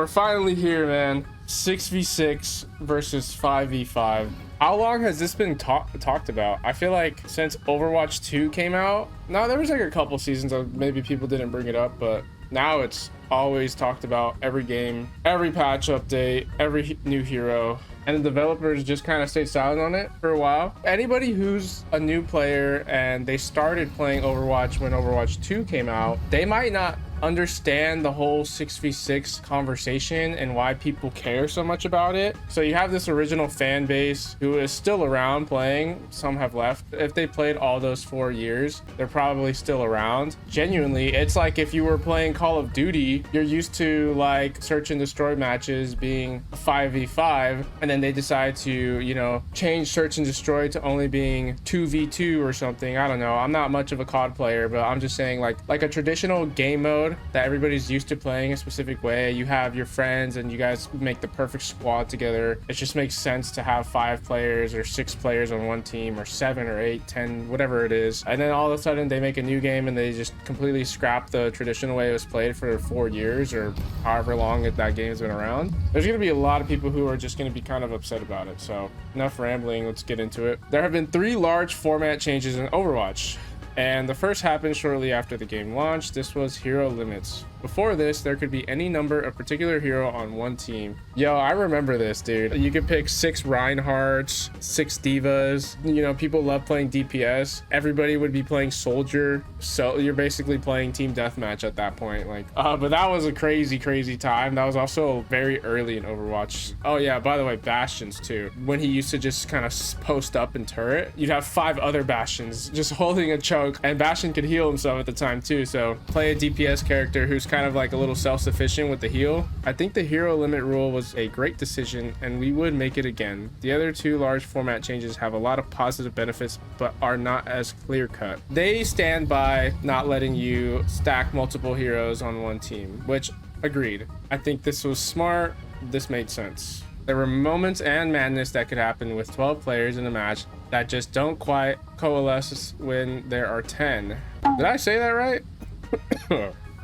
we're finally here, man. 6v6 versus 5v5. How long has this been talked about? I feel like since Overwatch 2 came out. No, there was like a couple seasons of maybe people didn't bring it up, but now it's always talked about every game, every patch update, every new hero. And the developers just kind of stayed silent on it for a while. Anybody who's a new player and they started playing Overwatch when Overwatch 2 came out, they might not understand the whole 6v6 conversation and why people care so much about it. So you have this original fan base who is still around playing. Some have left. If they played all those 4 years, they're probably still around. Genuinely, it's like if you were playing Call of Duty, you're used to like search and destroy matches being 5v5, and then they decide to, you know, change search and destroy to only being 2v2 or something. I don't know. I'm not much of a COD player, but I'm just saying like a traditional game mode that everybody's used to playing a specific way. You have your friends and you guys make the perfect squad together. It just makes sense to have 5 players or 6 players on one team, or 7 or 8, 10, whatever it is. And then all of a sudden they make a new game and they just completely scrap the traditional way it was played for 4 years or however long that game's been around. There's going to be a lot of people who are just going to be kind of upset about it. So enough rambling, let's get into it. There have been 3 large format changes in Overwatch, and the first happened shortly after the game launched. This was hero limits. Before this, there could be any number of particular hero on one team. Yo, I remember this, dude. You could pick 6 Reinhardts, 6 divas. You know, people love playing DPS. Everybody would be playing soldier, so you're basically playing team deathmatch at that point. Like, but that was a crazy time. That was also very early in Overwatch. Oh yeah, by the way, Bastions too. When he used to just kind of post up and turret, you'd have 5 other Bastions just holding a choke, and Bastion could heal himself at the time too. So play a DPS character who's kind of like a little self-sufficient with the heal. I think the hero limit rule was a great decision, and we would make it again. The other 2 large format changes have a lot of positive benefits, but are not as clear-cut. They stand by not letting you stack multiple heroes on one team, which, agreed. I think this was smart. This made sense. There were moments and madness that could happen with 12 players in a match that just don't quite coalesce when there are 10. Did I say that right?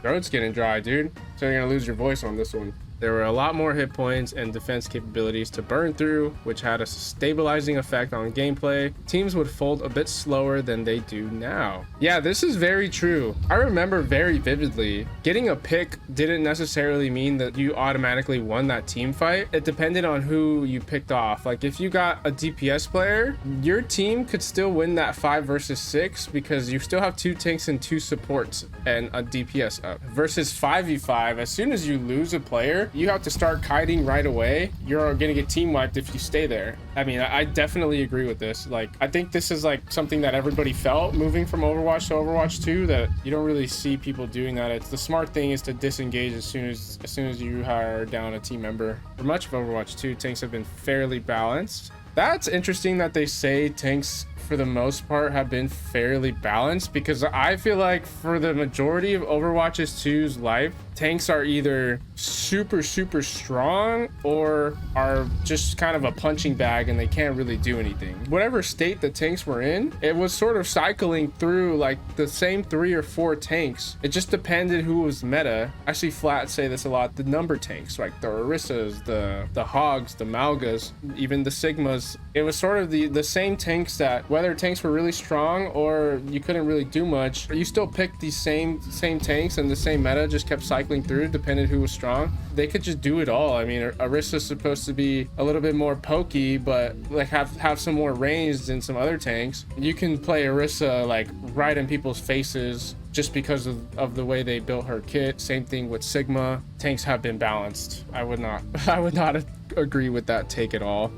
Throat's getting dry, dude. So you're gonna lose your voice on this one. There were a lot more hit points and defense capabilities to burn through, which had a stabilizing effect on gameplay. Teams would fold a bit slower than they do now. Yeah, this is very true. I remember very vividly, getting a pick didn't necessarily mean that you automatically won that team fight. It depended on who you picked off. Like if you got a DPS player, your team could still win that 5 versus 6 because you still have 2 tanks and 2 supports and a DPS up. Versus 5v5, as soon as you lose a player, you have to start kiting right away. You're gonna get team wiped if you stay there. I mean, I definitely agree with this. Like, I think this is like something that everybody felt moving from Overwatch to Overwatch 2, that you don't really see people doing that. It's the smart thing is to disengage as soon as you are down a team member. For much of Overwatch 2, tanks have been fairly balanced. That's interesting that they say tanks for the most part have been fairly balanced, because I feel like for the majority of Overwatch 2's life, tanks are either super strong or are just kind of a punching bag and they can't really do anything. Whatever state the tanks were in, it was sort of cycling through like the same 3 or 4 tanks. It just depended who was meta. I see Flat say this a lot. The number tanks, like the Orissas, the Hogs, the Malgas, even the Sigmas. It was sort of the same tanks that, whether tanks were really strong or you couldn't really do much, you still picked these same tanks, and the same meta just kept cycling through, depending who was strong. They could just do it all. I mean, Orissa's supposed to be a little bit more pokey, but like have some more range than some other tanks. You can play Orissa like right in people's faces just because of the way they built her kit. Same thing with Sigma. Tanks have been balanced. I would not agree with that take at all.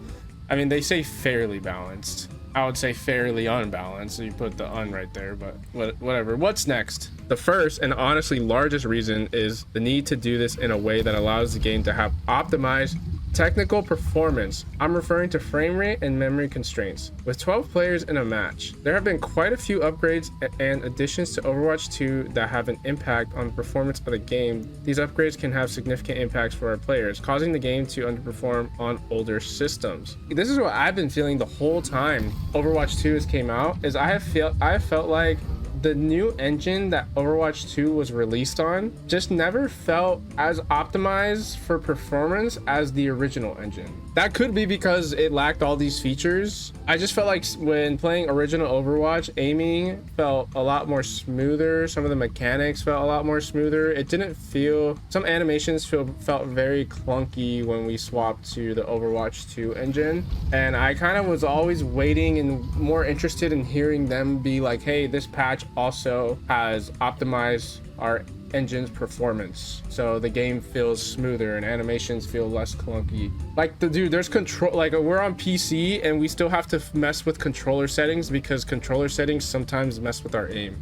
I mean, they say fairly balanced. I would say fairly unbalanced, so you put the un right there, but whatever. What's next? The first and honestly largest reason is the need to do this in a way that allows the game to have optimized technical performance. I'm referring to frame rate and memory constraints. With 12 players in a match, there have been quite a few upgrades and additions to Overwatch 2 that have an impact on the performance of the game. These upgrades can have significant impacts for our players, causing the game to underperform on older systems. This is what I've been feeling the whole time Overwatch 2 has came out, is I have felt like the new engine that Overwatch 2 was released on just never felt as optimized for performance as the original engine. That could be because it lacked all these features. I just felt like when playing original Overwatch, aiming felt a lot more smoother. Some of the mechanics felt a lot more smoother. It didn't feel, some animations felt very clunky when we swapped to the Overwatch 2 engine. And I kind of was always waiting and more interested in hearing them be like, hey, this patch also has optimized our engine's performance, so the game feels smoother and animations feel less clunky. Like dude, there's control, like we're on PC and we still have to mess with controller settings because controller settings sometimes mess with our aim.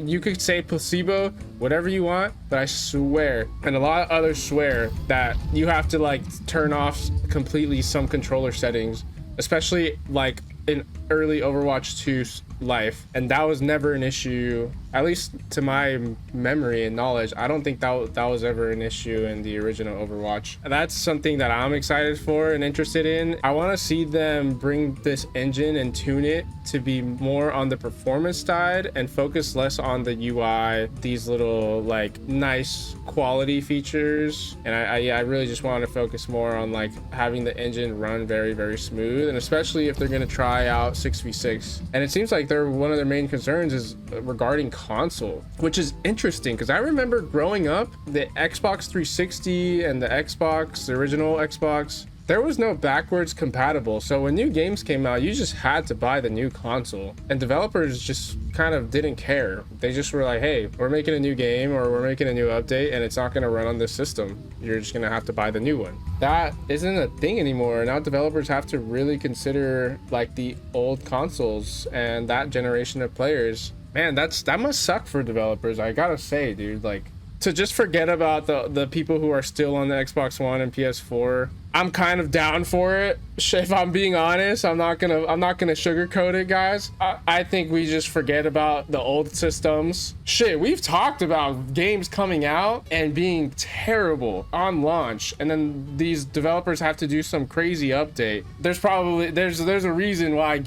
You could say placebo, whatever you want, but I swear, and a lot of others swear, that you have to like turn off completely some controller settings, especially like in early Overwatch 2 life, and that was never an issue, at least to my memory and knowledge. I don't think that was ever an issue in the original Overwatch. That's something that I'm excited for and interested in. I want to see them bring this engine and tune it to be more on the performance side and focus less on the UI, these little like nice quality features. And I really just want to focus more on like having the engine run very, very smooth, and especially if they're going to try out 6v6. And it seems like one of their main concerns is regarding console, which is interesting because I remember growing up, the Xbox 360 and the original Xbox, there was no backwards compatible. So when new games came out, you just had to buy the new console, and developers just kind of didn't care. They just were like, hey, we're making a new game or we're making a new update and it's not going to run on this system. You're just going to have to buy the new one. That isn't a thing anymore. Now developers have to really consider like the old consoles and that generation of players. Man, that must suck for developers, I gotta say, dude. Like, to just forget about the people who are still on the Xbox One and PS4. I'm kind of down for it. If I'm being honest, I'm not gonna sugarcoat it, guys. I think we just forget about the old systems. Shit, we've talked about games coming out and being terrible on launch, and then these developers have to do some crazy update. There's a reason why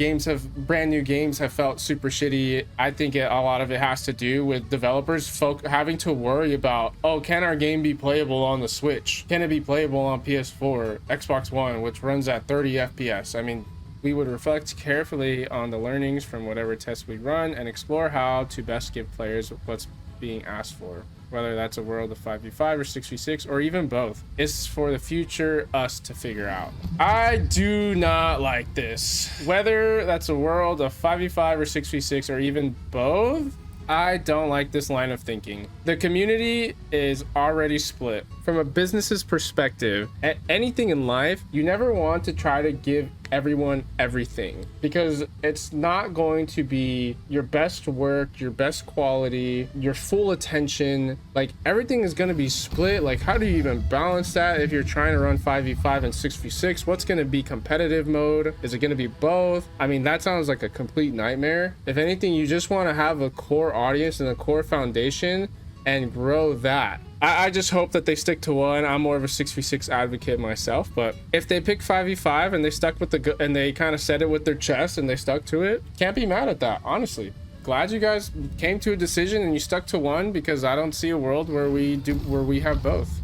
brand new games have felt super shitty. I think a lot of it has to do with developers having to worry about, oh, can our game be playable on the Switch? Can it be playable on PS4? Xbox One, which runs at 30 FPS. I mean, we would reflect carefully on the learnings from whatever tests we run and explore how to best give players what's being asked for. Whether that's a world of 5v5 or 6v6 or even both, it's for the future us to figure out. I do not like this. Whether that's a world of 5v5 or 6v6 or even both, I don't like this line of thinking. The community is already split. From a business's perspective, at anything in life, you never want to try to give everyone everything, because it's not going to be your best work, your best quality, your full attention. Like, everything is going to be split. Like, how do you even balance that if you're trying to run 5v5 and 6v6? What's going to be competitive mode? Is it going to be both? I mean, that sounds like a complete nightmare. If anything, you just want to have a core audience and a core foundation and grow that. I just hope that they stick to one. I'm more of a 6v6 advocate myself, but if they pick 5v5 and they stuck with and they kind of said it with their chest and they stuck to it, can't be mad at that, honestly. Glad you guys came to a decision and you stuck to one, because I don't see a world where we have both.